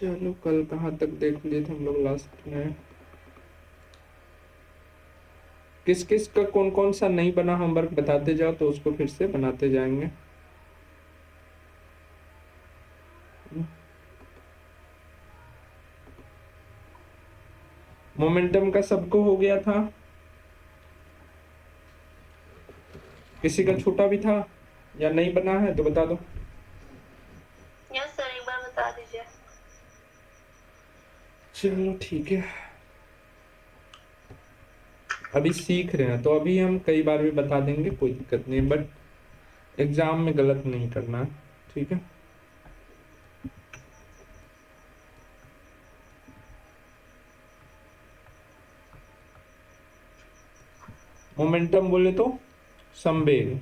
चलो कल कहाँ तक देख लिए थे हम लोग लास्ट में? किस किस का कौन कौन सा नहीं बना होमवर्क बताते जाओ तो उसको फिर से बनाते जाएंगे। मोमेंटम का सबको हो गया था? किसी का छूटा भी था या नहीं बना है तो बता दो। यस सर, एक बार बता दीजिए। चलो ठीक है, अभी सीख रहे हैं तो अभी हम कई बार भी बता देंगे, कोई दिक्कत नहीं, बट एग्जाम में गलत नहीं करना है, ठीक है। मोमेंटम बोले तो संवेग,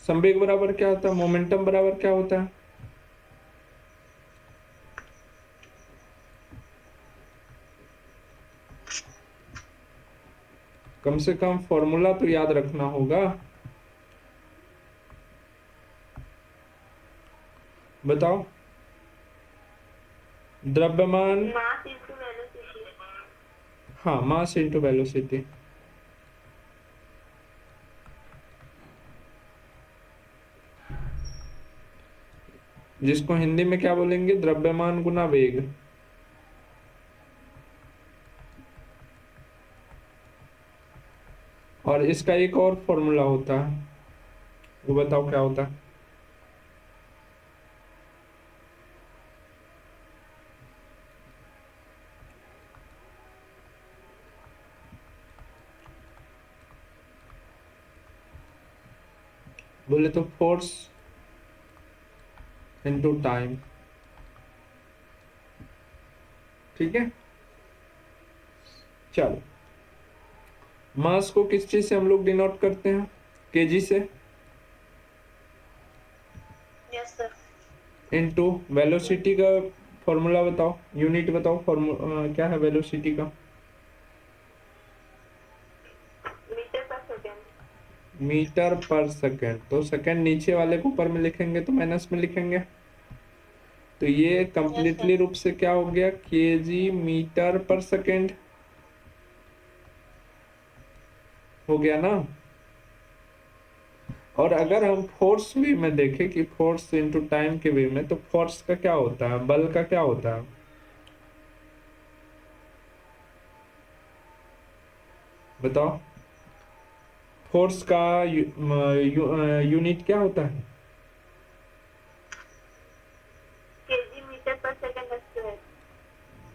संवेग बराबर क्या होता है, मोमेंटम बराबर क्या होता है? कम से कम फॉर्मूला तो याद रखना होगा, बताओ। द्रव्यमान, मास इनटू वेलोसिटी। हाँ, मास इंटू वेलोसिटी। जिसको हिंदी में क्या बोलेंगे, द्रव्यमान गुना वेग। और इसका एक और फॉर्मूला होता है, वो बताओ क्या होता है? बोले तो फोर्स इनटू टाइम, ठीक है। चलो, मास को किस चीज से हम लोग डिनोट करते हैं, केजी से, यस सर। इनटू वेलोसिटी का फॉर्मूला बताओ, यूनिट बताओ, फॉर्मूला क्या है वेलोसिटी का? मीटर पर सेकेंड। मीटर पर सेकेंड, तो सेकेंड नीचे वाले को ऊपर में लिखेंगे तो माइनस में लिखेंगे, तो ये यस सर। कंप्लीटली रूप से क्या हो गया, केजी मीटर पर सेकेंड हो गया ना। और अगर हम फोर्स वे में देखें कि फोर्स इनटू टाइम के वे में, तो फोर्स का क्या होता है, बल का क्या होता है, बताओ। फोर्स का यूनिट क्या होता है? केजी मीटर पर सेकेंड स्क्वायर।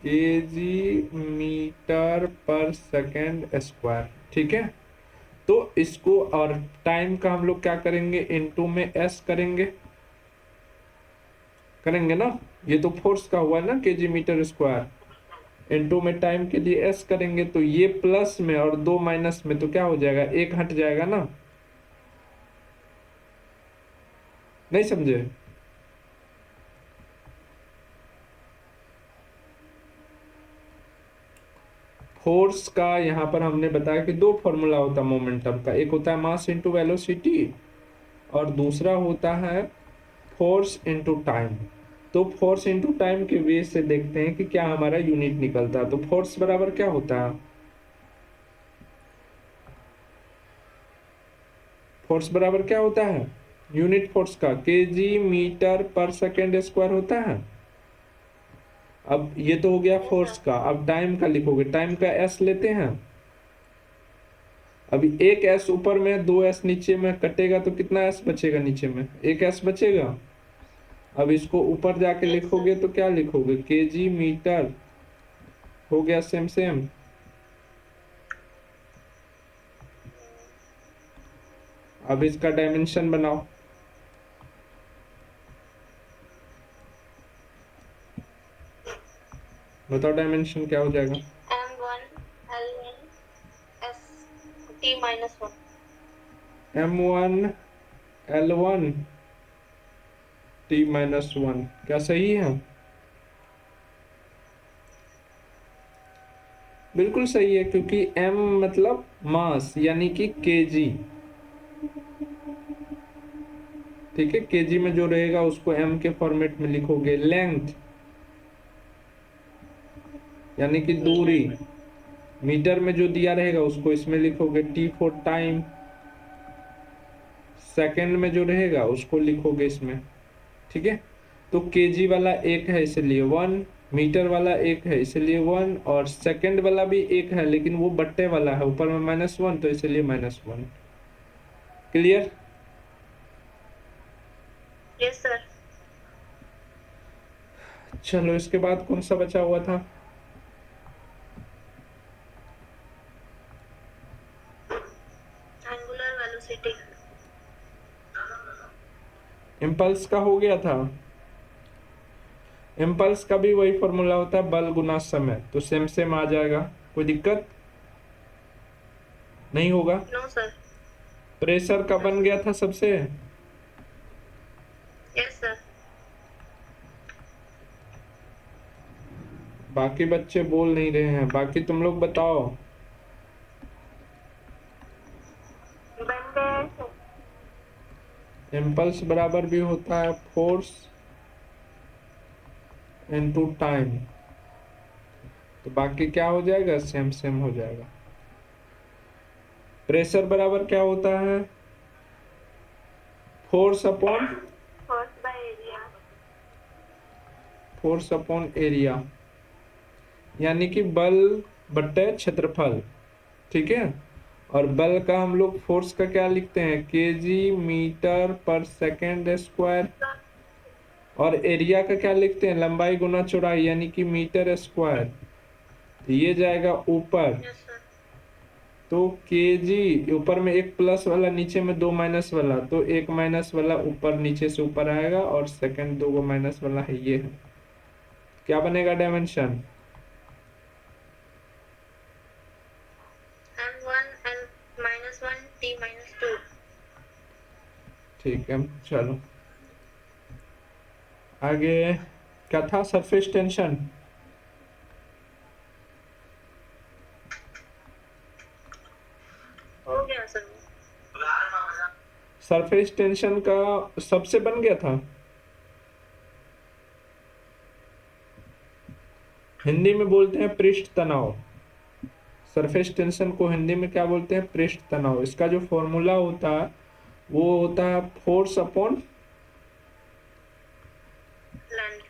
केजी मीटर पर सेकेंड स्क्वायर, ठीक है। तो इसको और टाइम का हम लोग क्या करेंगे, इनटू में एस करेंगे, करेंगे ना। ये तो फोर्स का हुआ ना, केजी मीटर स्क्वायर, इनटू में टाइम के लिए एस करेंगे, तो ये प्लस में और दो माइनस में, तो क्या हो जाएगा, एक हट जाएगा ना, नहीं समझे? फोर्स का यहाँ पर हमने बताया कि दो फॉर्मूला होता है मोमेंटम का, एक होता है मास इनटू वेलोसिटी और दूसरा होता है फोर्स इनटू टाइम। तो फोर्स इनटू टाइम के बेस से देखते हैं कि क्या हमारा यूनिट निकलता है। तो फोर्स बराबर क्या होता है, फोर्स बराबर क्या होता है, यूनिट फोर्स का केजी मीटर पर सेकेंड स्क्वायर होता है। अब ये तो हो गया यस फोर्स सर। का, अब टाइम का लिखोगे, टाइम का एस लेते हैं। अभी एक एस ऊपर में, दो एस नीचे में, कटेगा तो कितना एस बचेगा, नीचे में एक एस बचेगा। अब इसको ऊपर जाके यस सर। लिखोगे तो क्या लिखोगे, केजी मीटर, हो गया सेम सेम। अब इसका डायमेंशन बनाओ, बताओ डायमेंशन क्या हो जाएगा। M1 L1 S T minus one. M1 L1 T-1, क्या सही है? बिल्कुल सही है, क्योंकि m मतलब मास यानी कि केजी, ठीक है। केजी में जो रहेगा उसको m के फॉर्मेट में लिखोगे। लेंथ, यानी कि दूरी। मीटर में जो दिया रहेगा उसको इसमें लिखोगे टी फॉर टाइम, सेकंड में जो रहेगा उसको लिखोगे इसमें। ठीक है, तो केजी वाला एक है इसलिए 1, मीटर वाला एक है इसलिए 1, और सेकंड वाला भी एक है लेकिन वो बट्टे वाला है, ऊपर में -1 तो इसलिए -1। क्लियर? Yes sir. चलो इसके बाद कौन सा बचा हुआ था? Angular velocity. इम्पल्स का हो गया था। इम्पल्स का भी वही फॉर्मूला होता है, बल गुना समय, तो सेम सेम आ जाएगा। कोई दिक्कत नहीं होगा। No sir. प्रेशर का बन गया था सबसे। Yes sir. बाकी बच्चे बोल नहीं रहे हैं, बाकी तुम लोग बताओ। बन गए सर। इम्पल्स बराबर भी होता है फोर्स इनटू टाइम, तो बाकी क्या हो जाएगा, सेम सेम हो जाएगा। प्रेशर बराबर क्या होता है, force upon force by area. Force upon area, यानी कि बल बट्टे क्षेत्रफल। ठीक है, और बल का हम लोग फोर्स का क्या लिखते हैं, केजी मीटर पर सेकेंड स्क्वायर, और एरिया का क्या लिखते हैं, लंबाई गुना चौड़ाई यानी कि मीटर स्क्वायर। तो ये जाएगा ऊपर, यस सर। तो केजी ऊपर में एक प्लस वाला, नीचे में दो माइनस वाला, तो एक माइनस वाला ऊपर नीचे से ऊपर आएगा, और सेकंड दो को माइनस वाला है, ये है। क्या बनेगा डायमेंशन, M1 L -1 T -2। ठीक है। चलो आगे क्या था, सरफेस टेंशन। हो गया सर। सरफेस टेंशन का सबसे बन गया था। हिंदी में बोलते हैं पृष्ठ तनाव। सरफेस टेंशन को हिंदी में क्या बोलते हैं, पृष्ठ तनाव। इसका जो फॉर्मूला होता है वो होता है फोर्स अपॉन, लेंथ।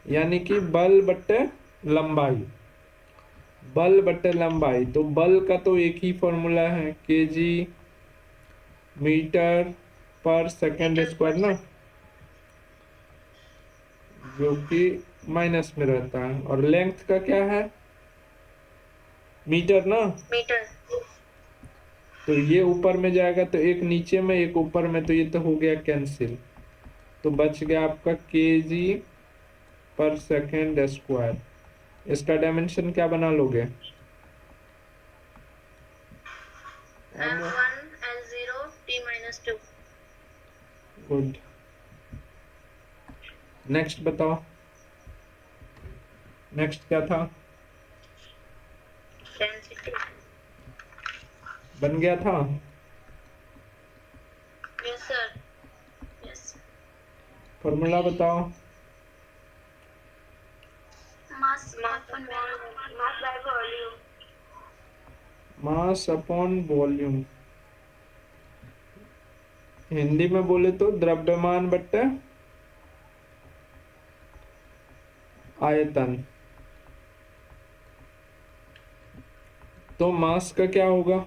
यानी कि बल बट्टे लंबाई, बल बट्टे लंबाई। तो बल का तो एक ही फॉर्मूला है, केजी मीटर पर सेकेंड मीटर स्क्वायर पर ना, सेकंड। जो कि माइनस में रहता है। और लेंथ का क्या है, मीटर ना, मीटर। तो ये ऊपर में जाएगा तो एक नीचे में एक ऊपर में, तो ये तो हो गया कैंसिल। तो बच गया आपका केजी पर सेकेंड स्क्वायर। इसका डायमेंशन क्या बना लोगे, M. M1 L0 T -2। Good. Next बताओ, नेक्स्ट क्या था, डेंसिटी। बन गया था। Yes sir. यस। फॉर्मूला बताओ। Mass upon mass by volume. Mass upon volume, Hindi में बोले तो द्रव्यमान बट्टे आयतन। तो मास का क्या होगा,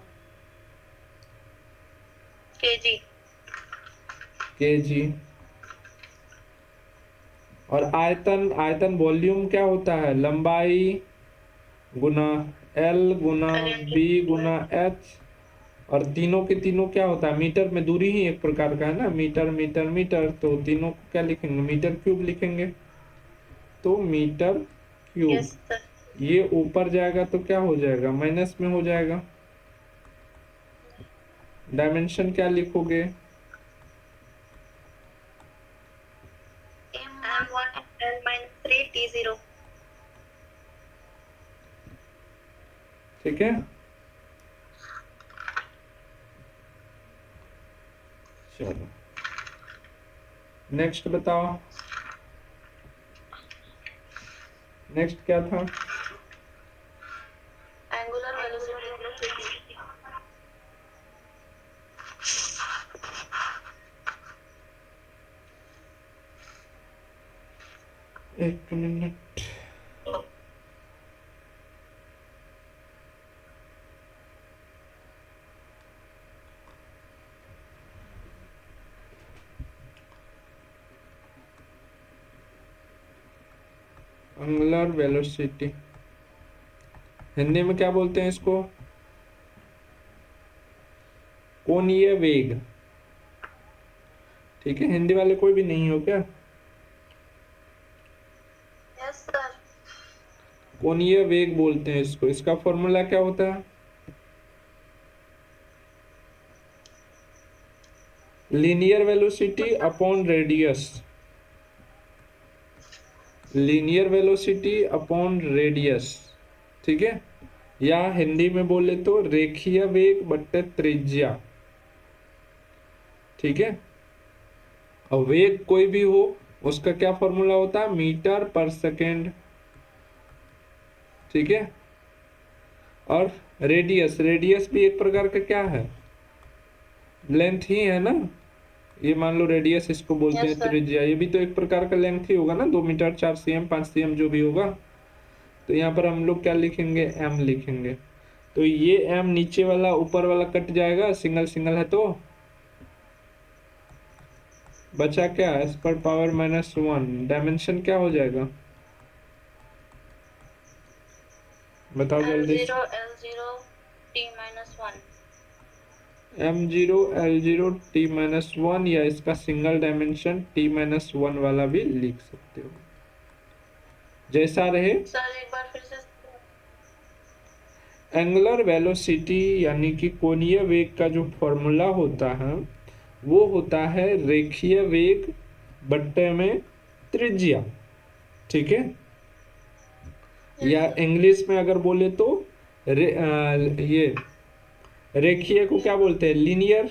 केजी। केजी। और आयतन, आयतन वॉल्यूम क्या होता है, लंबाई गुना एल गुना अगेन बी गुना एच। और तीनों के तीनों क्या होता है, मीटर में दूरी ही एक प्रकार का है ना, मीटर मीटर मीटर, तो तीनों को क्या लिखेंगे, मीटर क्यूब लिखेंगे। तो मीटर क्यूब, यस सर। ये ऊपर जाएगा तो क्या हो जाएगा, माइनस में हो जाएगा। डायमेंशन क्या लिखोगे, M1 L -3 T0। ठीक है। चलो नेक्स्ट बताओ। नेक्स्ट क्या था? Angular velocity. एक मिनट। एंगुलर वेलोसिटी हिंदी में क्या बोलते हैं इसको? कोणीय वेग। ठीक है, हिंदी वाले कोई भी नहीं हो क्या? Yes sir. कोणीय वेग बोलते हैं इसको। इसका फॉर्मूला क्या होता है? Linear velocity upon radius. Linear velocity upon radius. ठीक है, या हिंदी में बोले तो रेखीय वेग बट्टे त्रिज्या। ठीक है, और वेग कोई भी हो उसका क्या फॉर्मूला होता है? मीटर पर सेकेंड। ठीक है, और रेडियस, रेडियस भी एक प्रकार का क्या है? लेंथ ही है ना। ये मान लो रेडियस इसको बोलते यस हैं सर। त्रिज्या, ये भी तो एक प्रकार का लेंथ ही होगा ना, 2 मीटर, 4 cm, 5 cm जो भी होगा। तो यहाँ पर हम लोग क्या लिखेंगे? m लिखेंगे। तो ये m नीचे वाला ऊपर वाला कट जाएगा, सिंगल सिंगल है तो बचा क्या? एस पर पावर -1। डायमेंशन क्या हो जाएगा? बताओ जल्दी से। L0 L0 T-1। m0 l0 t-1, या इसका सिंगल डायमेंशन t-1 वाला भी लिख सकते हो, जैसा रहे। सर एक बार फिर से। एंगुलर वेलोसिटी यानी कि कोणीय वेग का जो फॉर्मूला होता है वो होता है रेखीय वेग बट्टे में त्रिज्या। ठीक है, या इंग्लिश में अगर बोले तो ये रेखीय को क्या बोलते हैं? लीनियर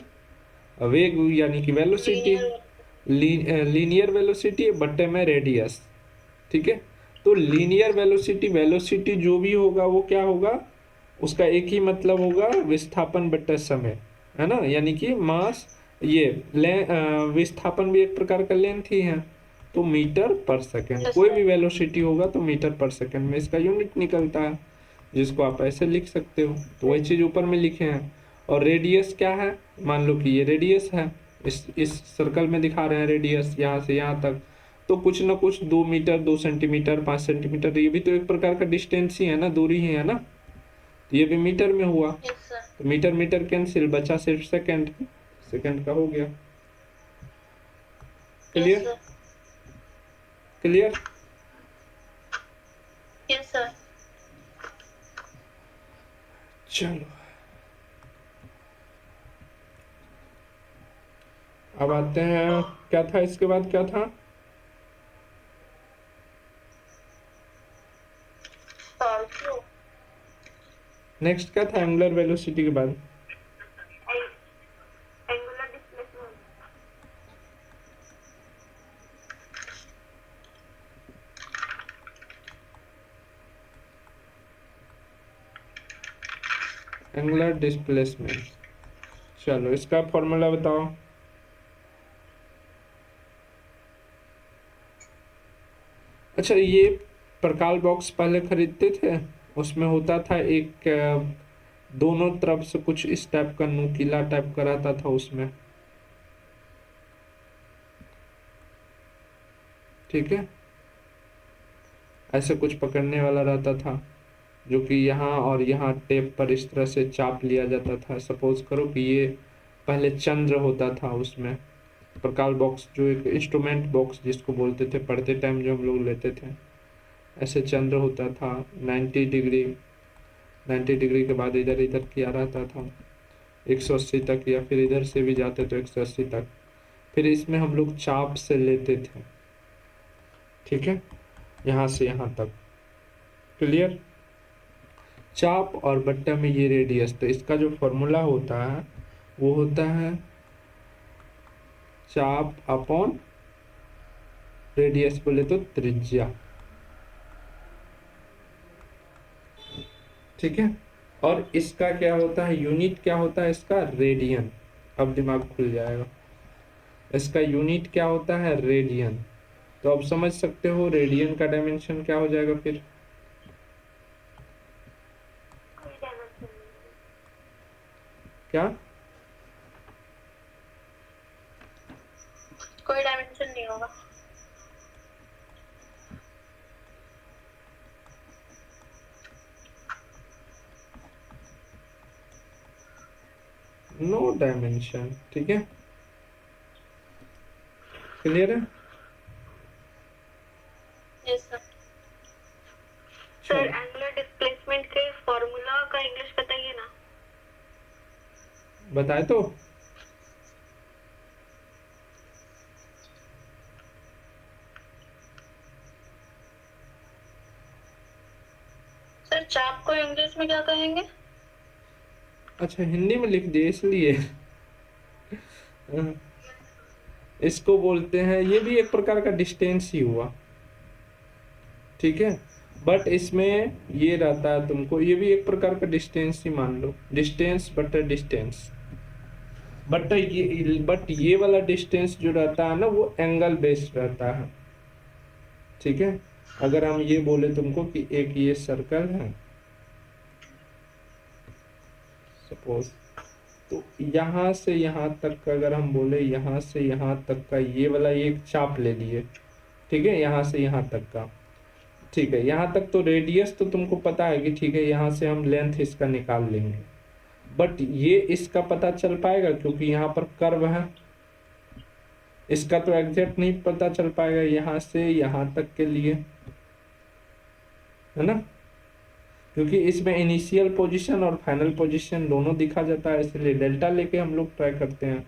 वेग यानी कि वेलोसिटी। लीनियर। लीनियर वेलोसिटी बट्टे में रेडियस। ठीक है, तो लीनियर वेलोसिटी, वेलोसिटी जो भी होगा वो क्या होगा? उसका एक ही मतलब होगा, विस्थापन बट्टा समय, है ना। यानी कि मास, ये विस्थापन भी एक प्रकार का लेंथ ही है। तो मीटर पर सेकंड, यस कोई सर। भी वेलोसिटी होगा तो मीटर पर सेकंड में इसका यूनिट निकलता है, जिसको आप ऐसे लिख सकते हो। तो वही चीज ऊपर में लिखे हैं। और रेडियस क्या है? मान लो कि ये रेडियस है, इस सर्कल में दिखा रहे हैं रेडियस यहाँ से यहाँ तक। तो कुछ ना कुछ 2 मीटर, 2 सेंटीमीटर, 5 सेंटीमीटर, ये भी तो एक प्रकार का डिस्टेंस ही है ना, दूरी ही है ना। तो ये भी मीटर में हुआ। Yes sir. तो मीटर मीटर कैंसिल, बचा सिर्फ सेकंड। सेकंड का हो गया। Yes clear? Sir. Clear? Yes sir. चलो, अब आते हैं, क्या था इसके बाद? क्या था? नेक्स्ट क्या था एंगुलर वेलोसिटी के बाद? Angular displacement. Angular displacement. चलो, इसका फॉर्मूला बताओ। अच्छा, ये प्रकाल बॉक्स पहले खरीदते थे, उसमें होता था एक दोनों तरफ से कुछ इस टाइप का नुकीला टाइप का रहता था उसमें। ठीक है, ऐसे कुछ पकड़ने वाला रहता था, जो कि यहाँ और यहाँ टेप पर इस तरह से चाप लिया जाता था। सपोज करो कि ये पहले चंद्र होता था उसमें। प्रकाल बॉक्स जो एक इंस्ट्रूमेंट बॉक्स जिसको बोलते थे, पढ़ते टाइम जो हम लोग लेते थे, ऐसे चंद्र होता था 90 डिग्री। 90 डिग्री के बाद इधर इधर किया रहता था 180 तक, या फिर इधर से भी जाते तो 180 तक। फिर इसमें हम लोग चाप से लेते थे। ठीक है, यहाँ से यहाँ तक। क्लियर? चाप और बट्टा में ये रेडियस, तो इसका जो फॉर्मूला होता है वो होता है चाप अपॉन रेडियस बोले तो त्रिज्या। ठीक है। और इसका क्या होता है, यूनिट क्या होता है इसका, रेडियन। अब दिमाग खुल जाएगा। इसका यूनिट क्या होता है, रेडियन। तो अब समझ सकते हो रेडियन का डायमेंशन क्या हो जाएगा फिर। कोई डायमेंशन नहीं है। क्या, कोई डायमेंशन नहीं होगा। नो डायमेंशन, ठीक है, क्लियर है। Yes sir. सर चलो एंगुलर डिस्प्लेसमेंट के फॉर्मूला का इंग्लिश बताइए ना। बताए तो। सर चाप को इंग्लिश में क्या कहेंगे। अच्छा हिंदी में लिख दिए इसलिए। इसको बोलते हैं, ये भी एक प्रकार का डिस्टेंस ही हुआ, ठीक है। बट इसमें ये रहता है तुमको, ये भी एक प्रकार का डिस्टेंस ही मान लो, डिस्टेंस बट डिस्टेंस। बट ये वाला डिस्टेंस जो रहता है ना वो एंगल बेस्ड रहता है, ठीक है। अगर हम ये बोले तुमको कि एक ये सर्कल है सपोज, तो यहाँ से यहाँ तक का अगर हम बोले, यहाँ से यहाँ तक का ये वाला एक चाप ले लिए, ठीक है, यहाँ से यहाँ तक का, ठीक है। यहाँ तक तो रेडियस तो तुमको पता है कि ठीक है, यहाँ से हम लेंथ इसका निकाल लेंगे। बट ये इसका पता चल पाएगा क्योंकि यहाँ पर कर्व है, इसका तो एग्जैक्ट नहीं पता चल पाएगा यहाँ से यहाँ तक के लिए, है ना, क्योंकि इसमें इनिशियल पोजीशन और फाइनल पोजीशन दोनों दिखा जाता है, इसलिए डेल्टा लेके हम लोग ट्राई करते हैं।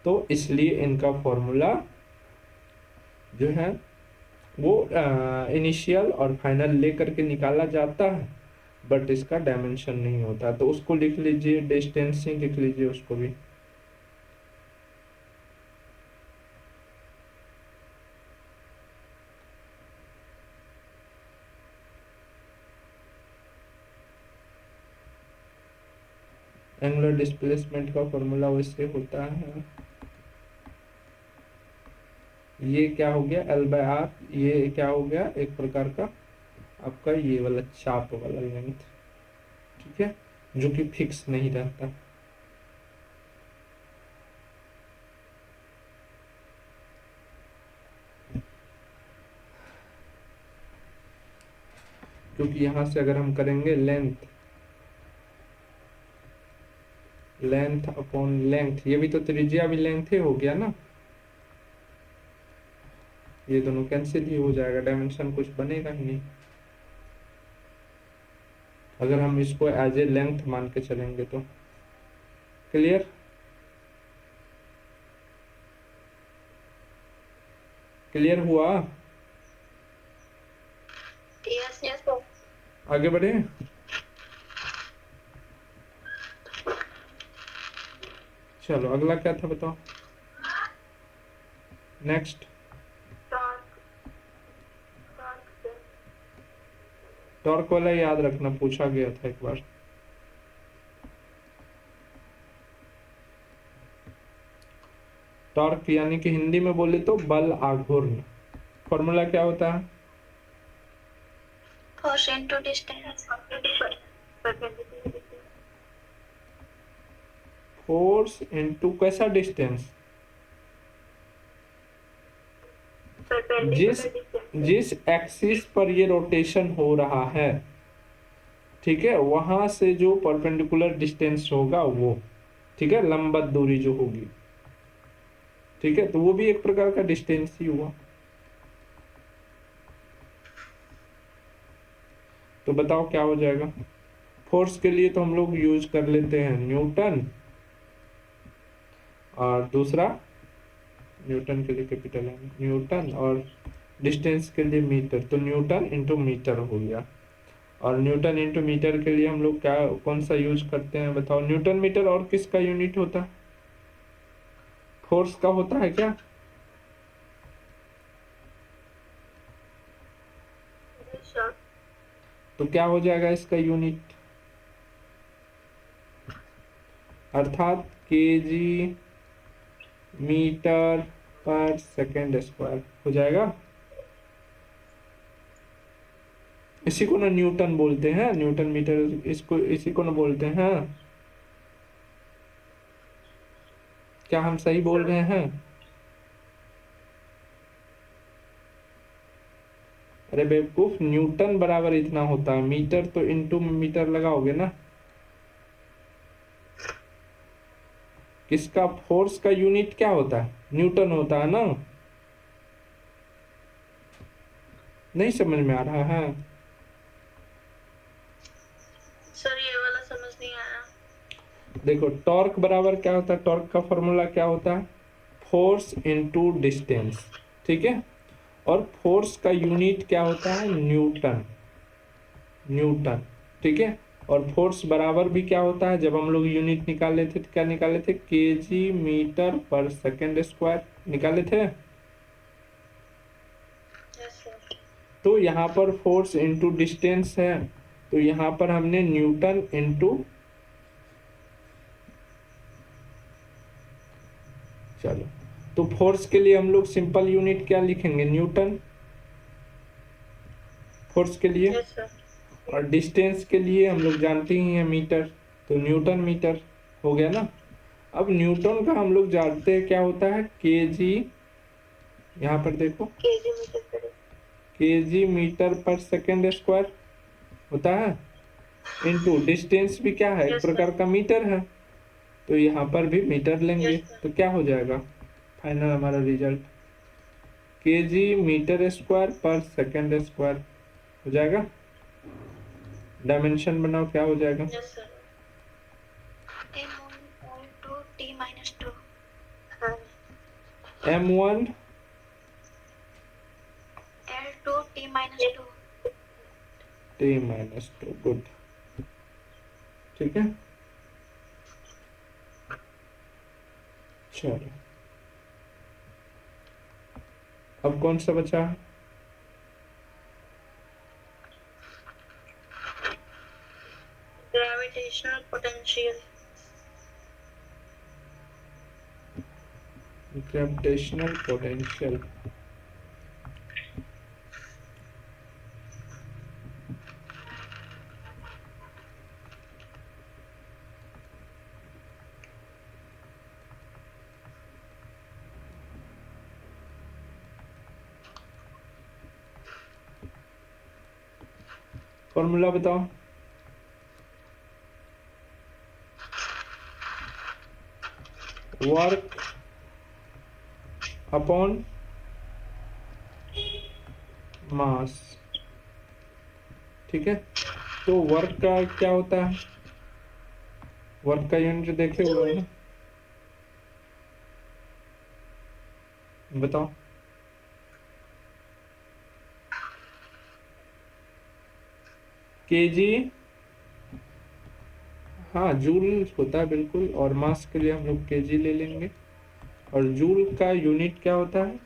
तो इसलिए इनका फॉर्मूला जो है वो इनिशियल और फाइनल लेकर के निकाला जाता है, बट इसका डायमेंशन नहीं होता। तो उसको लिख लीजिए, डिस्टेंसिंग लिख लीजिए उसको भी। एंगुलर डिस्प्लेसमेंट का फॉर्मूला वैसे होता है, ये क्या हो गया L/R, ये क्या हो गया एक प्रकार का आपका ये वाला चाप वाला लेंथ, ठीक है, जो कि फिक्स नहीं रहता। क्योंकि यहां से अगर हम करेंगे लेंथ, लेंथ अपॉन लेंथ, ये भी तो त्रिज्या भी लेंथ ही हो गया ना, ये दोनों कैंसिल ही हो जाएगा, डायमेंशन कुछ बनेगा ही नहीं अगर हम इसको एज ए लेंथ मान के चलेंगे तो। क्लियर, क्लियर हुआ। Yes yes sir. आगे बढ़े। चलो अगला क्या था बताओ, next. Torque. Torque sir. Torque वाला याद रखना, पूछा गया था एक बार। टॉर्क यानी कि हिंदी में बोले तो बल आघूर्ण। फॉर्मूला क्या होता है, force into distance. Force into कैसा डिस्टेंस, जिस जिस एक्सिस पर ये रोटेशन हो रहा है, ठीक है, वहां से जो परपेंडिकुलर डिस्टेंस होगा वो, ठीक है, लंबवत दूरी जो होगी, ठीक है, तो वो भी एक प्रकार का डिस्टेंस ही हुआ। तो बताओ क्या हो जाएगा। फोर्स के लिए तो हम लोग यूज कर लेते हैं न्यूटन, और दूसरा न्यूटन के लिए कैपिटल है न्यूटन, और डिस्टेंस के लिए मीटर, तो न्यूटन इंटू मीटर हो गया। और न्यूटन इंटू मीटर के लिए हम लोग क्या कौन सा यूज करते हैं बताओ, न्यूटन मीटर और किसका यूनिट होता है, फोर्स का होता है क्या। तो क्या हो जाएगा इसका यूनिट, अर्थात केजी मीटर पर सेकेंड स्क्वायर हो जाएगा। इसी को ना न्यूटन बोलते हैं, न्यूटन मीटर, इसको इसी को ना बोलते हैं। क्या हम सही बोल रहे हैं? अरे बेवकूफ, न्यूटन बराबर इतना होता है, मीटर तो इनटू मीटर लगाओगे ना। किसका फोर्स का यूनिट क्या होता है? न्यूटन होता है ना। नहीं समझ में आ रहा है? सर ये वाला समझ नहीं आया। देखो टॉर्क बराबर क्या होता है, टॉर्क का फॉर्मूला क्या होता है? फोर्स इनटू डिस्टेंस, ठीक है। और फोर्स का यूनिट क्या होता है? न्यूटन, न्यूटन, ठीक है। और फोर्स बराबर भी क्या होता है, जब हम लोग यूनिट निकाले थे तो क्या निकाले थे? केजी मीटर पर सेकेंड स्क्वायर निकाले थे। Yes sir. तो यहाँ पर फोर्स इनटू डिस्टेंस है, तो यहाँ पर हमने न्यूटन इनटू, चलो तो फोर्स के लिए हम लोग सिंपल यूनिट क्या लिखेंगे? न्यूटन, फोर्स के लिए। Yes sir. और डिस्टेंस के लिए हम लोग जानते ही हैं मीटर, तो न्यूटन मीटर हो गया ना। अब न्यूटन का हम लोग जानते हैं क्या होता है? केजी, यहाँ पर देखो केजी मीटर पर। केजी मीटर पर सेकेंड स्क्वायर होता है, इनटू डिस्टेंस भी क्या है? एक यस प्रकार सर। का मीटर है, तो यहाँ पर भी मीटर लेंगे, यस सर। तो क्या हो जाएगा फाइनल हमारा रिजल्ट? केजी मीटर स्क्वायर पर सेकेंड स्क्वायर हो जाएगा। डायमेंशन बनाओ, क्या हो जाएगा? Yes sir. m1 t minus 2। हाँ। m1 l2 t minus 2। t-2, good, ठीक है। चलो अब कौन सा बचा है? Gravitational potential. Gravitational potential. Formula बताओ। वर्क अपॉन मास, ठीक है। तो वर्क का क्या होता है? वर्क का यूनिट देखे हुए हैं ना, बताओ। केजी, हाँ जूल होता है बिल्कुल, और मास के लिए हम लोग केजी ले लेंगे। और जूल का यूनिट क्या होता है?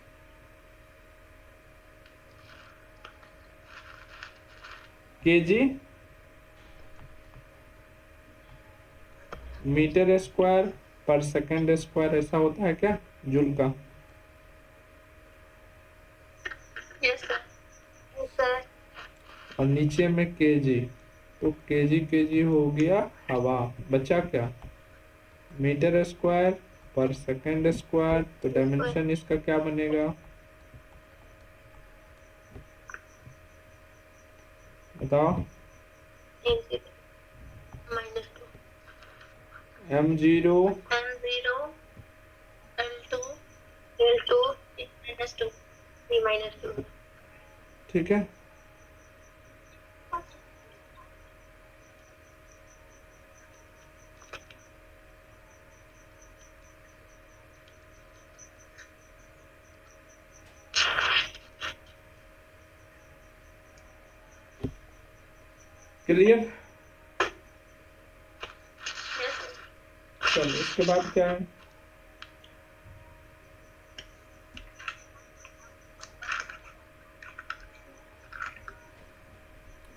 केजी मीटर स्क्वायर पर सेकेंड स्क्वायर, ऐसा होता है क्या जूल का? Yes sir. Yes sir. और नीचे में केजी, तो केजी केजी हो गया हवा, बचा क्या? मीटर स्क्वायर पर सेकेंड स्क्वायर, तो डायमेंशन इसका क्या बनेगा बताओ? Minus 2। m0 m0 l2 l2 minus 2 t minus 2। ठीक है। क्लियर? Yes sir. चलो इसके बाद क्या है?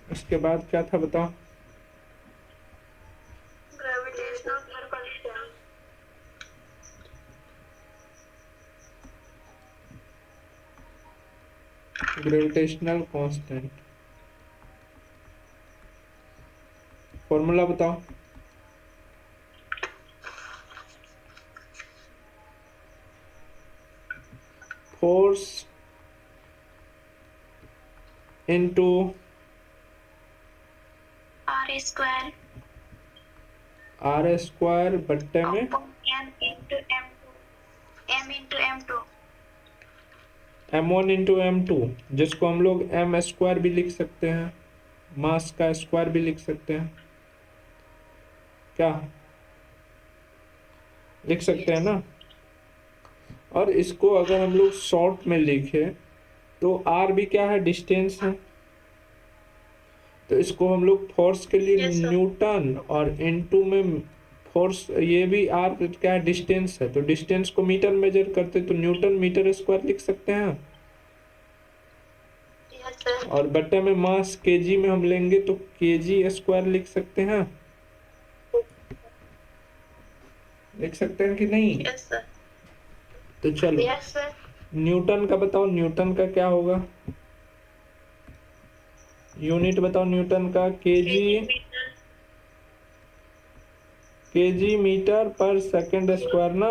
इसके बाद क्या था बताओ? Gravitational potential. Gravitational constant, formula बताओ। Force into R square R square बट्टे में N into M two, M into M two, m1 into m2, जिसको हम लोग m स्क्वायर भी लिख सकते हैं, मास का स्क्वायर भी लिख सकते हैं, क्या लिख सकते हैं ना। और इसको अगर हम लोग शॉर्ट में लिखे तो r भी क्या है, डिस्टेंस है, तो इसको हम लोग फोर्स के लिए यस सर, न्यूटन, और इनटू में फोर्स, ये भी r क्या है, डिस्टेंस है, तो डिस्टेंस को मीटर मेजर करते तो न्यूटन मीटर स्क्वायर लिख सकते हैं। यस सर, और बट्टे में मास केजी में हम लेंगे तो केजी स्क्वायर लिख सकते हैं, लिख सकते हैं कि नहीं। यस सर, तो चलो यस सर, न्यूटन का बताओ, न्यूटन का क्या होगा, यूनिट बताओ न्यूटन का, kg, kg metre, kg metre पर सेकंड स्क्वायर ना,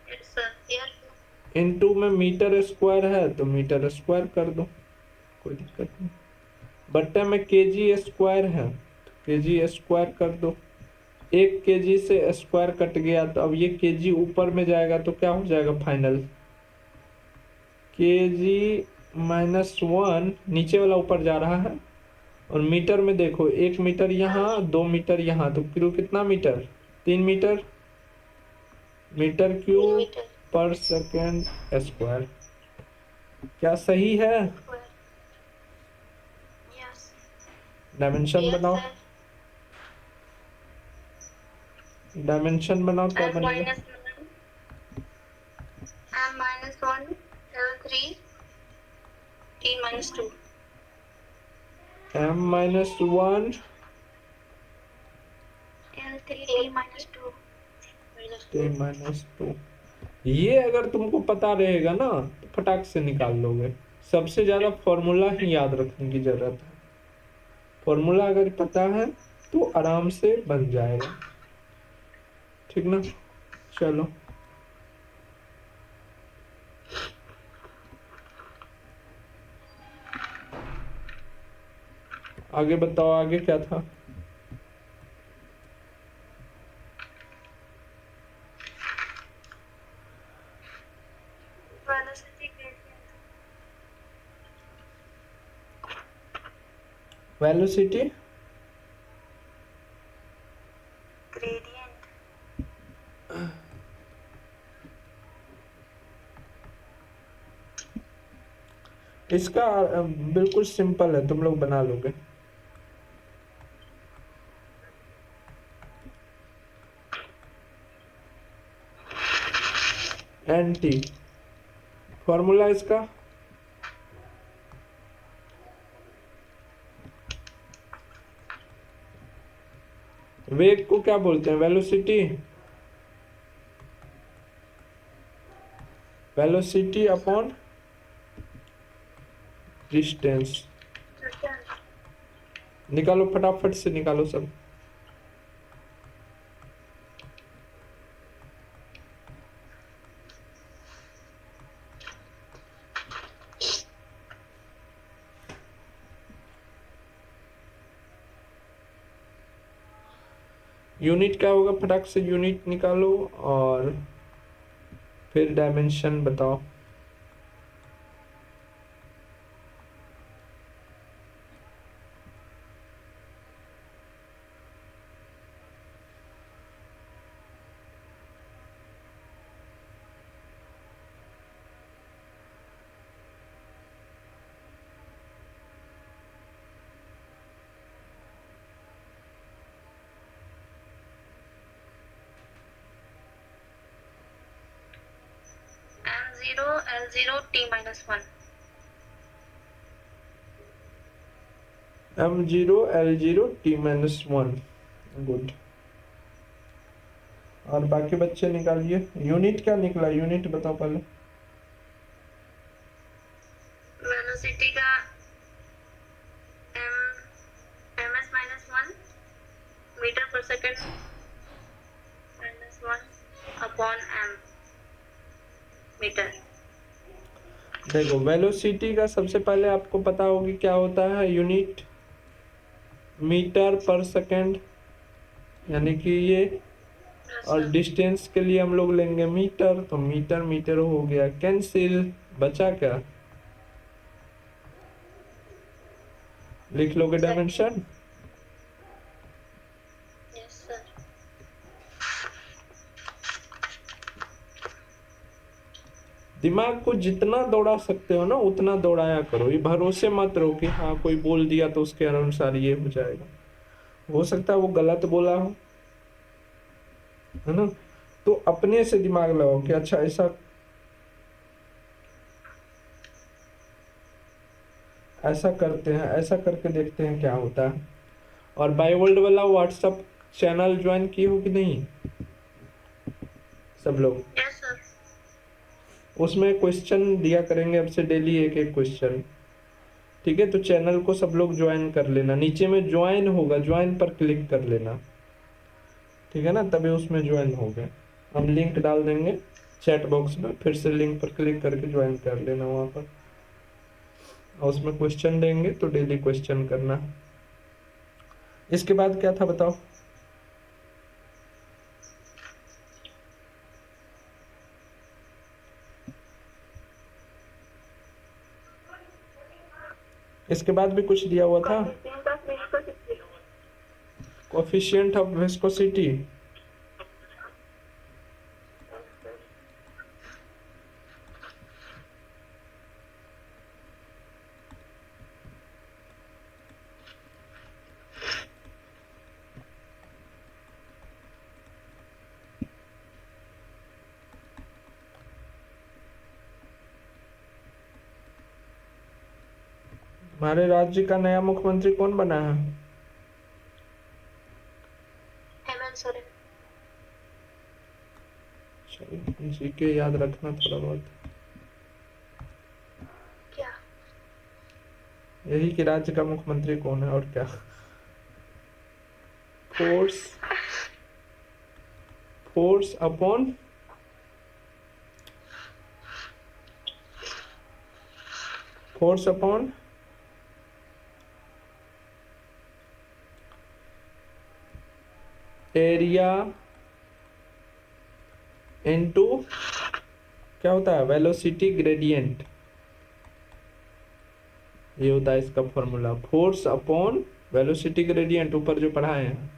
यस सर, यस इनटू में मीटर स्क्वायर है तो मीटर स्क्वायर कर दो, कोई दिक्कत नहीं। बट्टे में केजी स्क्वायर है तो केजी स्क्वायर कर दो, एक केजी से स्क्वायर कट गया तो अब ये केजी ऊपर में जाएगा तो क्या हो जाएगा फाइनल, केजी -1, नीचे वाला ऊपर जा रहा है, और मीटर में देखो 1 मीटर यहाँ 2 मीटर यहाँ, तो क्यों कितना metre, 3 metre, metre cube metre पर सेकेंड स्क्वायर, क्या सही है। स्क्वायर, यस डायमेंशन यस बनाओ, सर, डायमेंशन बनाओ क्या एम बनेगा, minus one, M minus one, L three, T minus two, m-1 L three, T minus two, t-2, ये अगर तुमको पता रहेगा ना तो फटाक से निकाल लोगे, सबसे ज्यादा फॉर्मूला ही याद रखने की जरूरत है, फॉर्मूला अगर पता है तो आराम से बन जाएगा, ठीक ना। चलो आगे बताओ, आगे क्या था। वेलोसिटी ग्रेडियंट, वेलोसिटी ग्रेडियंट, इसका बिल्कुल सिंपल है, तुम लोग बना लोगे। एन टी फॉर्मूला इसका, वेग को क्या बोलते हैं, वेलोसिटी, वेलोसिटी अपॉन डिस्टेंस, निकालो फटाफट से निकालो सब। यूनिट क्या होगा, फटाक से यूनिट निकालो, और फिर डायमेंशन बताओ। M zero, L zero, T minus one, m0 l0 t-1, good. और बाकी बच्चे निकालिए, यूनिट क्या निकला, यूनिट बताओ पहले। upon m metre. देखो वेलोसिटी का सबसे पहले आपको पता होगी क्या होता है, यूनिट मीटर पर सेकंड, यानी कि ये, और डिस्टेंस के लिए हम लोग लेंगे मीटर, तो मीटर मीटर हो गया कैंसिल, बचा क्या, लिख लोगे डायमेंशन। Yes sir. दिमाग को जितना दौड़ा सकते हो ना उतना दौड़ाया करो, ये भरोसे मत रहो कि हाँ कोई बोल दिया तो उसके अनुसार ये हो जाएगा, हो सकता है वो गलत बोला हो, है ना। तो अपने से दिमाग लगाओ कि अच्छा ऐसा ऐसा करते हैं, ऐसा करके देखते हैं क्या होता है। और बायोवर्ल्ड वाला व्हाट्सएप चैनल ज्वाइन किए हो कि नहीं सब लोग। Yes sir. उसमें क्वेश्चन दिया करेंगे अब से डेली एक एक क्वेश्चन, ठीक है। तो चैनल को सब लोग ज्वाइन कर लेना, नीचे में ज्वाइन होगा, ज्वाइन पर क्लिक कर लेना, ठीक है ना, तभी उसमें ज्वाइन हो गए। हम लिंक डाल देंगे चैट बॉक्स में, फिर से लिंक पर क्लिक करके ज्वाइन कर लेना वहाँ पर, और उसमें क्वेश्चन देंगे तो डेली क्वेश्चन करना। इसके बाद क्या था बताओ। इसके बाद भी कुछ दिया हुआ था, कोफिशिएंट ऑफ विस्कोसिटी। हमारे राज्य का नया मुख्यमंत्री कौन बना है। हेमंत सोरेन। जीके याद रखना थोड़ा बहुत, क्या। यही कि राज्य का मुख्यमंत्री कौन है, और क्या। Force force upon force upon area into क्या होता है, वेलोसिटी ग्रेडियंट, ये होता है इसका formula. Force upon velocity gradient, ऊपर जो पढ़ाए हैं,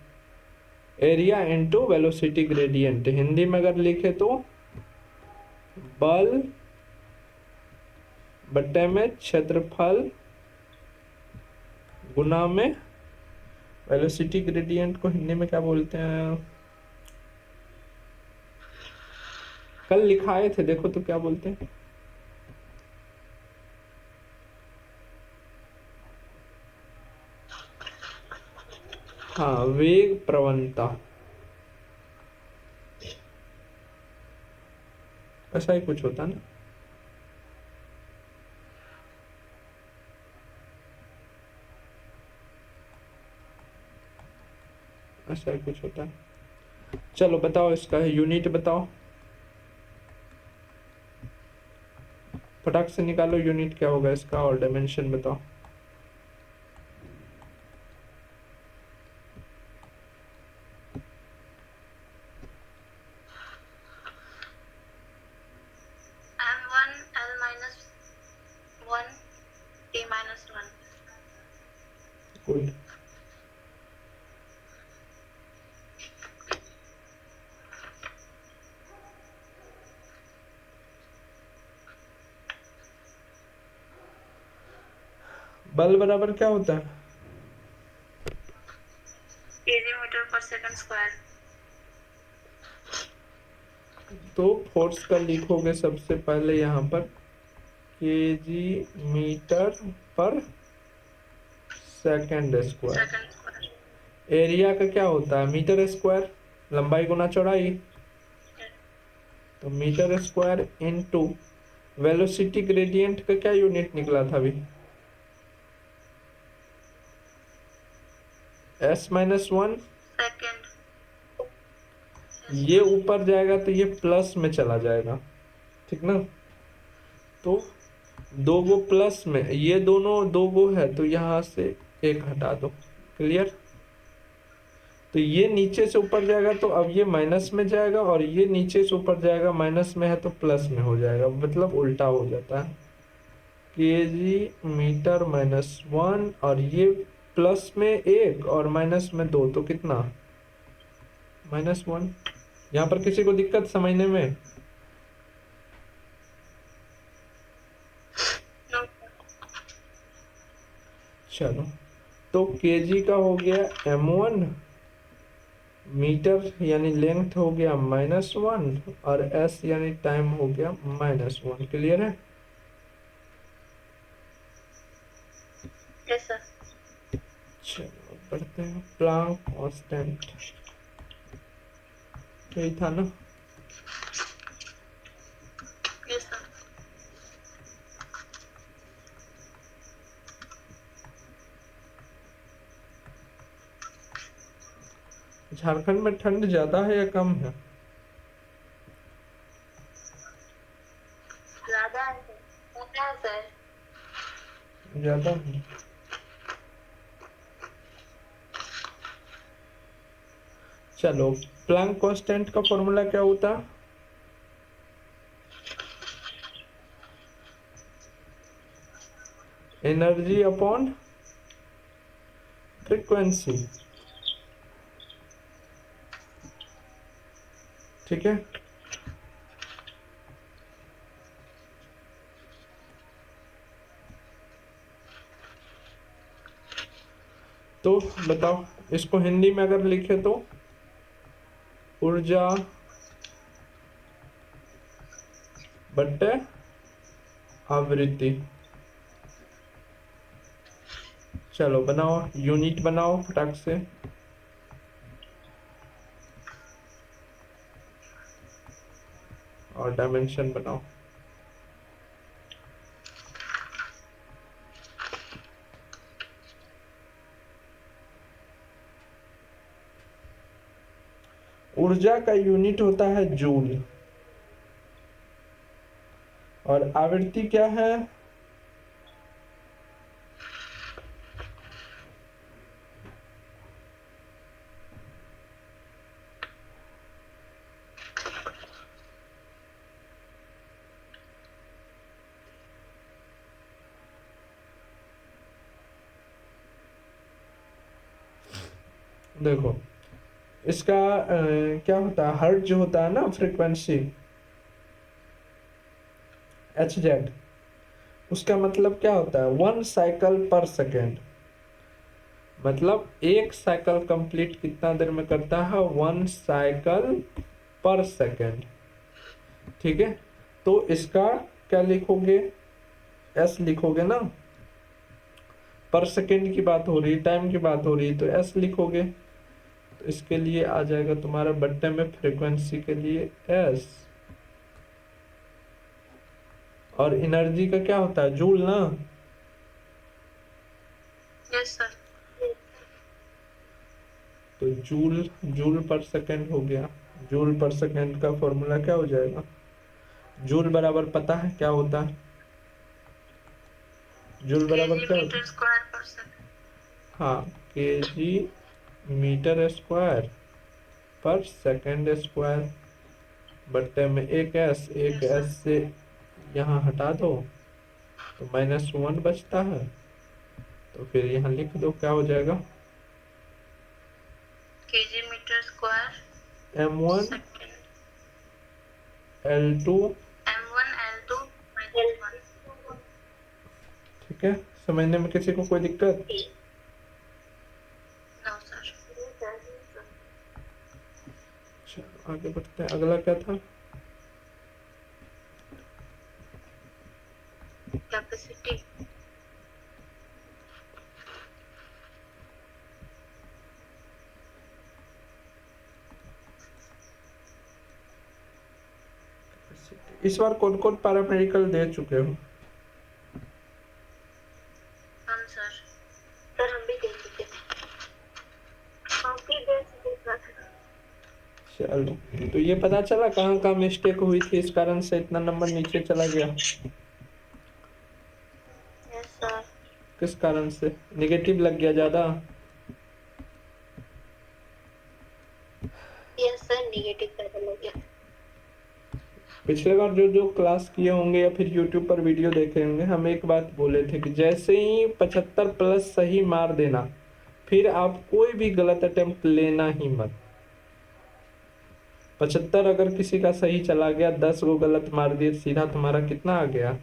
area into velocity gradient, Hindi में अगर लिखे तो बल बट्टे में क्षेत्रफल गुना में वेलोसिटी ग्रेडियंट को हिंदी में क्या बोलते हैं, कल लिखाए थे देखो तो क्या बोलते हैं। हाँ, वेग प्रवणता, ऐसा ही कुछ होता है ना। ऐसा ही कुछ होता है। चलो बताओ इसका यूनिट बताओ, फटाक से निकालो यूनिट क्या होगा इसका, और डायमेंशन बताओ। m1 l minus 1 t minus 1। Good. बल बराबर क्या होता है, केजी मीटर पर सेकंड स्क्वायर। तो फोर्स का लिखोगे सबसे पहले यहाँ पर केजी मीटर पर second square. Second square. Area का क्या होता है, मीटर स्क्वायर, लंबाई गुना चौड़ाई, तो metre square into velocity gradient का क्या यूनिट निकला था अभी, s-1 सेकंड। ये ऊपर जाएगा तो ये प्लस में चला जाएगा, ठीक ना। तो दो गो प्लस में, ये दोनों दो गो है तो यहाँ से एक हटा दो, क्लियर। तो ये नीचे से ऊपर जाएगा तो अब ये माइनस में जाएगा, और ये नीचे से ऊपर जाएगा, माइनस में है तो प्लस में हो जाएगा, मतलब उल्टा हो जाता है। केजी मीटर -1, और ये प्लस में एक और माइनस में दो, तो कितना, -1। यहाँ पर किसी को दिक्कत समझने में? No. चलो, तो केजी का हो गया m1, मीटर यानी लेंथ हो गया -1, और s यानी टाइम हो गया -1। क्लियर है? Yes, sir. चलो पढ़ते हैं। प्लांक कांस्टेंट, यही था ना। Yes, sir. झारखंड में ठंड ज्यादा है या कम है? ज़्यादा है सर। होता है सर। ज्यादा है। चलो, प्लांक कांस्टेंट का फॉर्मूला क्या होता? एनर्जी अपॉन फ्रीक्वेंसी, ठीक है। तो बताओ, इसको हिंदी में अगर लिखे तो, ऊर्जा बट्टे आवृत्ति। चलो बनाओ, यूनिट बनाओ फटाक से। और डायमेंशन बनाओ। ऊर्जा का यूनिट होता है जूल, और आवृत्ति क्या है? देखो, इसका क्या होता है, हर्ट्ज जो होता है ना, फ्रीक्वेंसी hz, उसका मतलब क्या होता है, 1 साइकिल पर सेकेंड। मतलब एक साइकिल कंप्लीट कितना देर में करता है, 1 साइकिल पर सेकेंड, ठीक है। तो इसका क्या लिखोगे, एस लिखोगे ना, पर सेकेंड की बात हो रही है, टाइम की बात हो रही है, तो एस लिखोगे। तो इसके लिए आ जाएगा तुम्हारा बट्टे में फ्रीक्वेंसी के लिए एस, और एनर्जी का क्या होता है, जूल ना। Yes, sir. तो जूल, जूल पर सेकेंड हो गया। जूल पर सेकेंड का फॉर्मूला क्या हो जाएगा, जूल बराबर पता है क्या होता है, जूल बराबर kg क्या होता मीटर है? स्क्वायर पर सेकंड। हाँ, केजी मीटर स्क्वायर पर सेकेंड स्क्वायर, बट्टे में एक एस, एक Yes, sir. एस से यहाँ हटा दो तो -1 बचता है। तो फिर यहाँ लिख दो, क्या हो जाएगा, kg metre square m1 second. l2, m1 l2 -1। ठीक है। समझने में किसी को कोई दिक्कत? No sir. चलो आगे बढ़ते हैं, अगला क्या था? कैपेसिटी। इस बार कौन कौन पैरामेडिकल दे चुके हो? हम सर। सर हम भी दे चुके हैं। हम भी दे चुके हैं। चलो ये पता चला कहाँ कहाँ मिस्टेक हुई थी, इस कारण से इतना नंबर नीचे चला गया? Yes sir. किस कारण से नेगेटिव लग गया ज़्यादा? यस सर, नेगेटिव पैटर्न हो गया। पिछले बार जो जो क्लास किए होंगे या फिर यूट्यूब पर वीडियो देखे होंगे, हम एक बात बोले थे कि जैसे ही 75 प्लस सही मार देना, फिर आप कोई भी गलत अटेम्प्ट लेना ही मत। 75 अगर किसी का सही चला गया, 10 को गलत मार दिए, सीधा तुम्हारा कितना आ गया?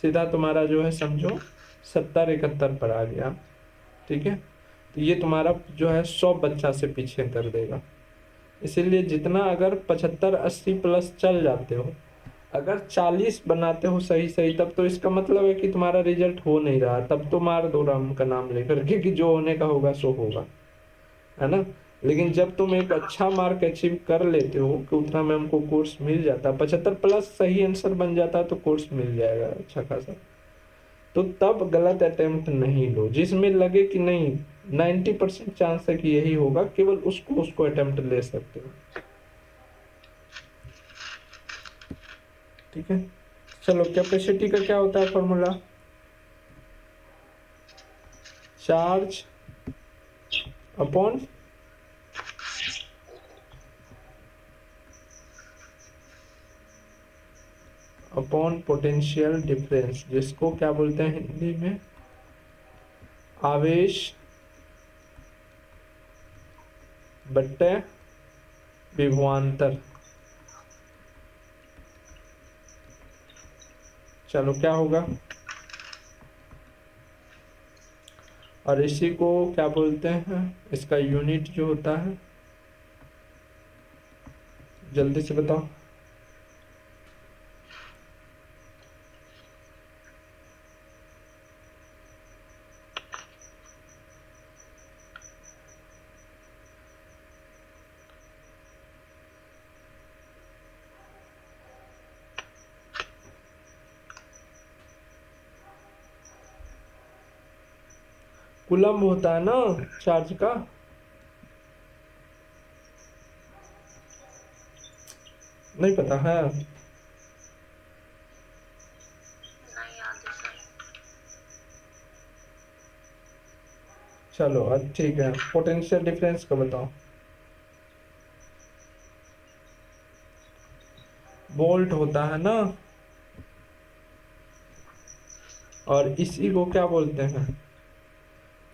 सीधा तुम्हारा जो है समझो 70-71 पर आ गया। ठीक है, तो ये तुम्हारा जो है 100 बच्चा से पीछे कर देगा। इसीलिए जितना अगर 75-80 प्लस चल जाते हो, अगर 40 बनाते हो सही सही, तब तो इसका मतलब है कि तुम्हारा रिजल्ट हो नहीं रहा, तब तो मार दो राम का नाम लेकर के कि जो होने का होगा सो होगा, है ना। लेकिन जब तुम एक अच्छा मार्क अचीव कर लेते हो कि उतना में हमको कोर्स मिल जाता, 75 प्लस सही आंसर बन जाता है तो कोर्स मिल जाएगा अच्छा खासा। तो तब गलत अटेम्प्ट नहीं लो, जिसमें लगे कि नहीं 90% चांस है कि यही होगा, केवल उसको अटेम्प्ट ले सकते हो। ठीक है, चलो कैपेसिटी का क्या होता है formula? Charge upon potential difference, जिसको क्या बोलते हैं हिंदी में? आवेश बट्टे विभवांतर। चलो क्या होगा? और इसी को क्या बोलते हैं, इसका यूनिट जो होता है, जल्दी से बताओ। कूलम्ब होता है ना चार्ज का। नहीं पता है? नहीं याद है सर। चलो अब ठीक है, पोटेंशियल डिफरेंस का बताओ। वोल्ट होता है ना, और इसी को क्या बोलते हैं?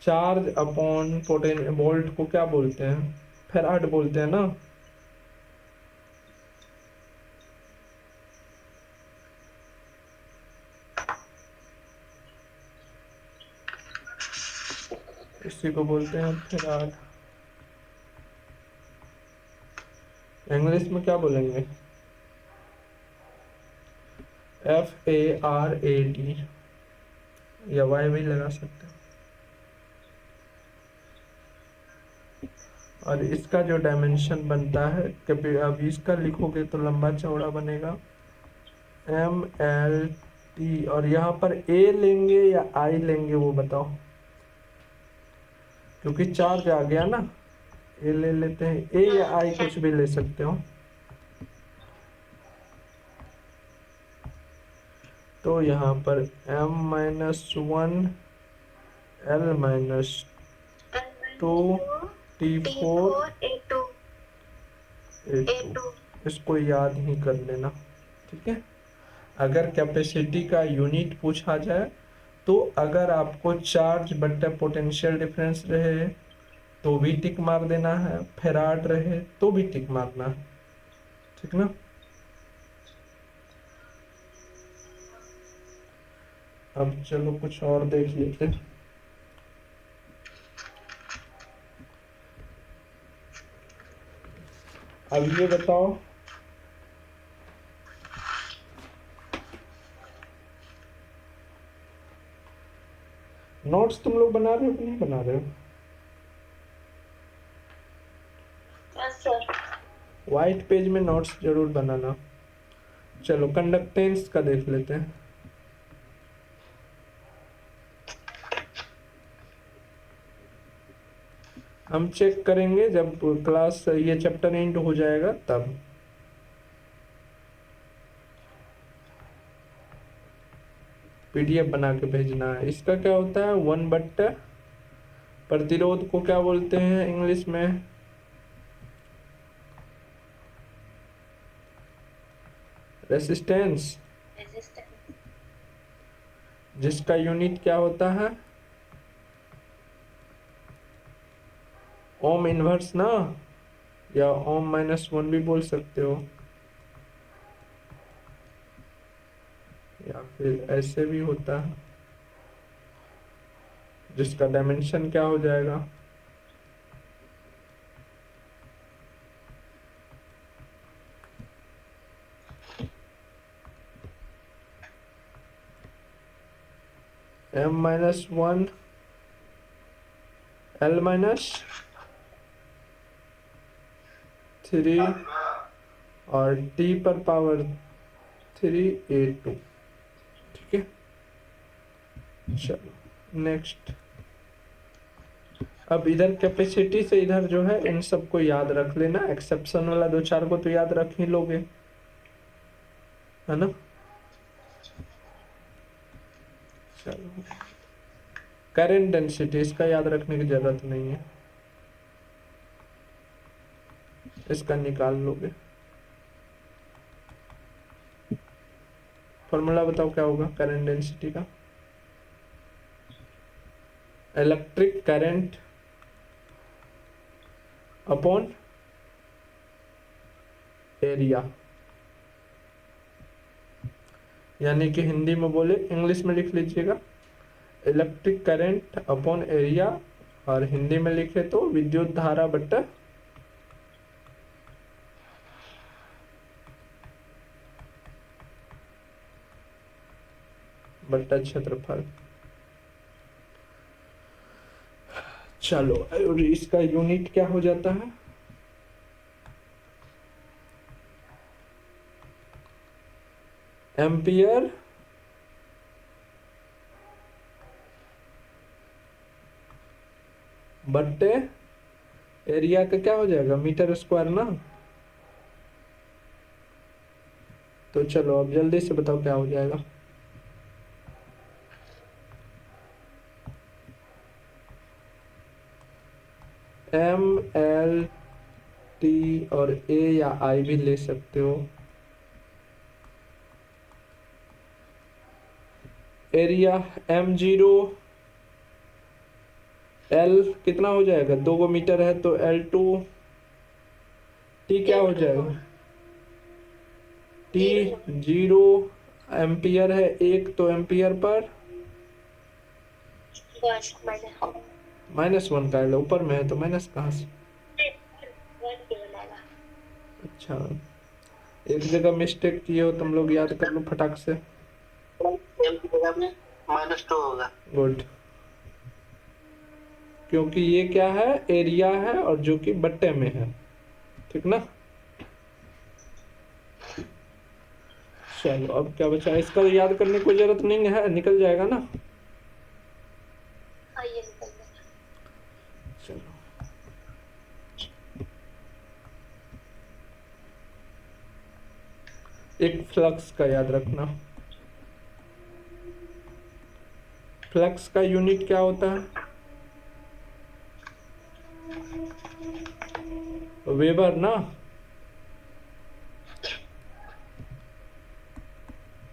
चार्ज अपॉन पोटेन, वोल्ट को क्या बोलते हैं? फेराड बोलते हैं ना। इसी को बोलते हैं फेराड। इंग्लिश में क्या बोलेंगे? FARAD, या वाई भी लगा सकते हैं। और इसका जो डायमेंशन बनता है, कभी अभी इसका लिखोगे तो लंबा चौड़ा बनेगा MLT, और यहाँ पर A लेंगे या I लेंगे वो बताओ, क्योंकि चार्ज आ गया ना। A ले लेते हैं, A या I कुछ भी ले सकते हो। तो यहाँ पर M-1 L-2 T4 A2 A2, इसको याद ही कर लेना। ठीक है, अगर कैपेसिटी का यूनिट पूछा जाए तो अगर आपको चार्ज बट्टा पोटेंशियल डिफरेंस रहे तो भी टिक मार देना है, फेराड रहे तो भी टिक मारना है। ठीक ना। अब चलो कुछ और देख लेते हैं। अब ये बताओ, नोट्स तुम लोग बना रहे हो कि नहीं बना रहे हो? Yes sir. व्हाइट पेज में नोट्स जरूर बनाना। चलो कंडक्टेंस का देख लेते हैं। हम चेक करेंगे जब क्लास ये चैप्टर एंड हो जाएगा तब। पीडीएफ बना के भेजना है। इसका क्या होता है, 1/, प्रतिरोध को क्या बोलते हैं इंग्लिश में, रेसिस्टेंस, रेजिस्टेंस। जिसका यूनिट क्या होता है, ओम इनवर्स ना, या ओम -1 भी बोल सकते हो, या फिर ऐसे भी होता है, जिसका डायमेंशन क्या हो जाएगा, m-1 L-3 और t पर पावर 3a2। ठीक है, चलो नेक्स्ट। अब इधर कैपेसिटी से इधर जो है इन सबको याद रख लेना, एक्सेप्शन वाला 2-4 को तो याद रख ही लोगे, है ना। चलो, करंट डेंसिटी इसका याद रखने की जरूरत नहीं है, इसका निकाल लोगे। फॉर्मूला बताओ क्या होगा करंट डेंसिटी का, इलेक्ट्रिक करंट अपॉन एरिया, यानी कि हिंदी में बोले, इंग्लिश में लिख लीजिएगा, इलेक्ट्रिक करंट अपॉन एरिया, और हिंदी में लिखे तो विद्युत धारा बट्टा क्षेत्रफल। चलो, और इसका यूनिट क्या हो जाता है, एम्पियर बट्टे एरिया का क्या हो जाएगा, मीटर स्क्वायर ना। तो चलो अब जल्दी से बताओ क्या हो जाएगा, ML, T और A या I भी ले सकते हो। एरिया M0 L कितना हो जाएगा, 2 मीटर है तो L2, T क्या हो जाएगा, T 0 एम्पियर है 1, तो एम्पियर पर -1 का है, ऊपर में है तो माइनस कहाँ से। अच्छा, एक जगह मिस्टेक किए हो तुम लोग, याद कर लो फटाक से। -2 होगा। गुड, क्योंकि ये क्या है, एरिया है और जो कि बट्टे में है, ठीक ना। चलो अब क्या बचा, इसका याद करने की कोई जरूरत नहीं है, निकल जाएगा ना। ये निकल गया। चलो, एक फ्लक्स का याद रखना, फ्लक्स का यूनिट क्या होता है, वेबर ना।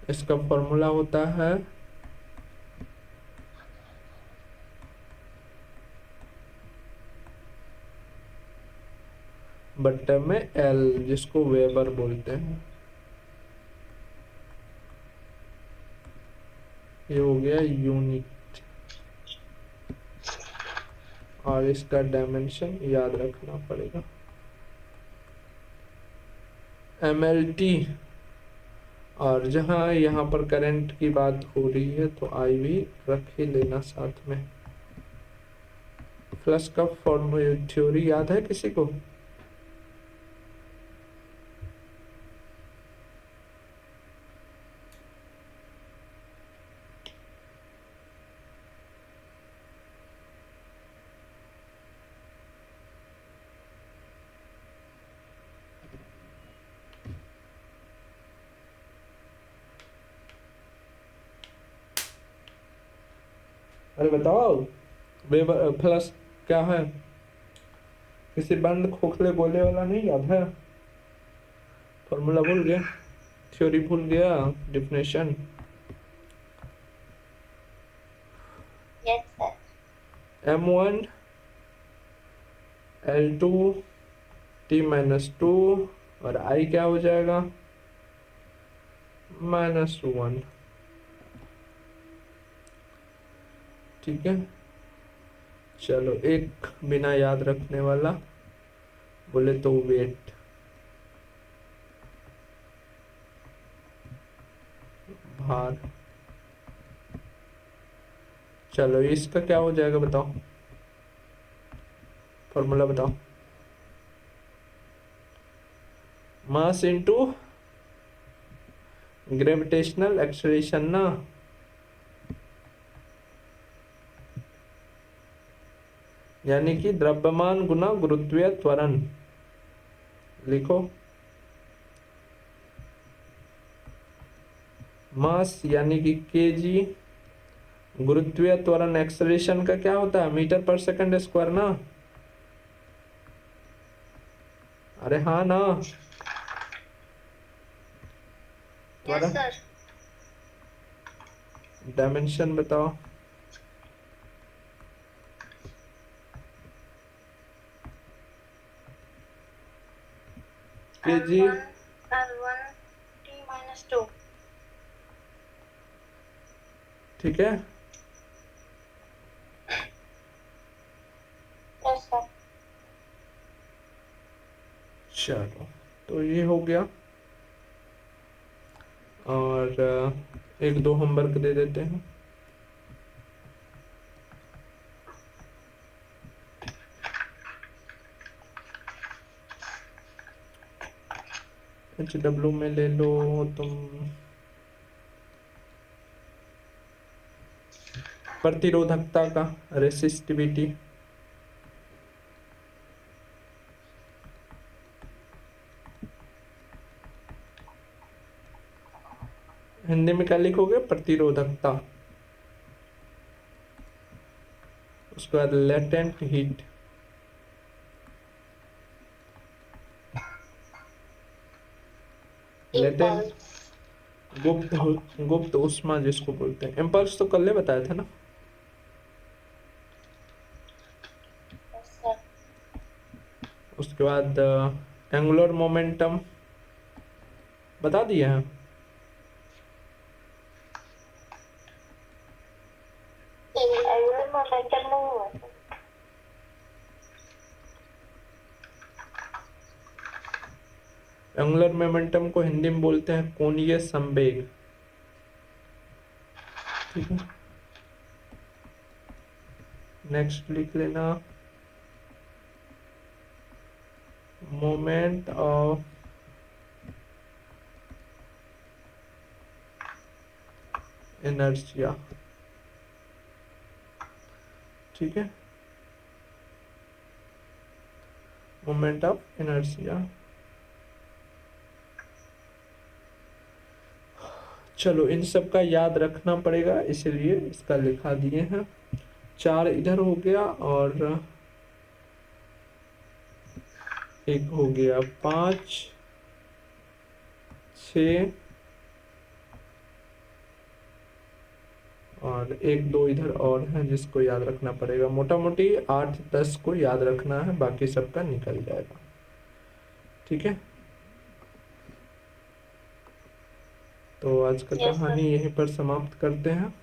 इसका फॉर्मूला होता है बट्टे में L, जिसको वेबर बोलते हैं। ये हो गया यूनिट, और इसका डायमेंशन याद रखना पड़ेगा, MLT। और जहाँ यहाँ पर करंट की बात हो रही है तो I भी रख ही लेना साथ में। फ्लक्स का फॉर्मूला थ्योरी याद है किसी को, अरे बताओ, प्लस क्या है? किसी बंद खोखले गोले वाला नहीं याद है? फॉर्मूला भूल गया? थ्योरी भूल गया? Definition? Yes, sir. M1 L2 T-2 और I क्या हो जाएगा? -1। ठीक है, चलो एक बिना याद रखने वाला बोले तो वेट, भार। चलो इसका क्या हो जाएगा बताओ, फॉर्मूला बताओ। मास इनटू ग्रेविटेशनल एक्सेलरेशन ना, यानी कि द्रव्यमान गुना गुरुत्वीय त्वरण। लिखो, मास यानी कि केजी, गुरुत्वीय त्वरण एक्सेलरेशन का क्या होता है? मीटर पर सेकंड स्क्वायर ना। अरे हाँ ना, Yes, त्वरण sir. डायमेंशन बताओ। KG, L1, L1, T-2. ठीक है। Yes, sir. चलो तो ये हो गया, और एक दो होमवर्क दे देते हैं। HW में ले लो तुम प्रतिरोधकता का, रेसिस्टिविटी। हिंदी में क्या लिखोगे? प्रतिरोधकता। उसके बाद लेटेंट हीट, लेटेंट Impulse. गुप्त गुप्त उष्मा जिसको बोलते हैं। इम्पल्स तो कल ही बताया था ना। Yes, sir. उसके बाद एंगुलर मोमेंटम बता दिए हैं। Angular momentum नहीं हुआ sir. एंगुलर मोमेंटम को हिंदी में बोलते हैं कोणीय संवेग। ठीक है, नेक्स्ट लिख लेना, मोमेंट ऑफ इनर्शिया। ठीक है, मोमेंट ऑफ इनर्शिया। चलो इन सब का याद रखना पड़ेगा, इसलिए इसका लिखा दिए हैं। 4 इधर हो गया, और एक हो गया 5, 6, और एक दो इधर और है जिसको याद रखना पड़ेगा। मोटा मोटी 8-10 को याद रखना है, बाकी सबका निकल जाएगा। ठीक है, तो आज का Yes, sir. कहानी यहीं पर समाप्त करते हैं।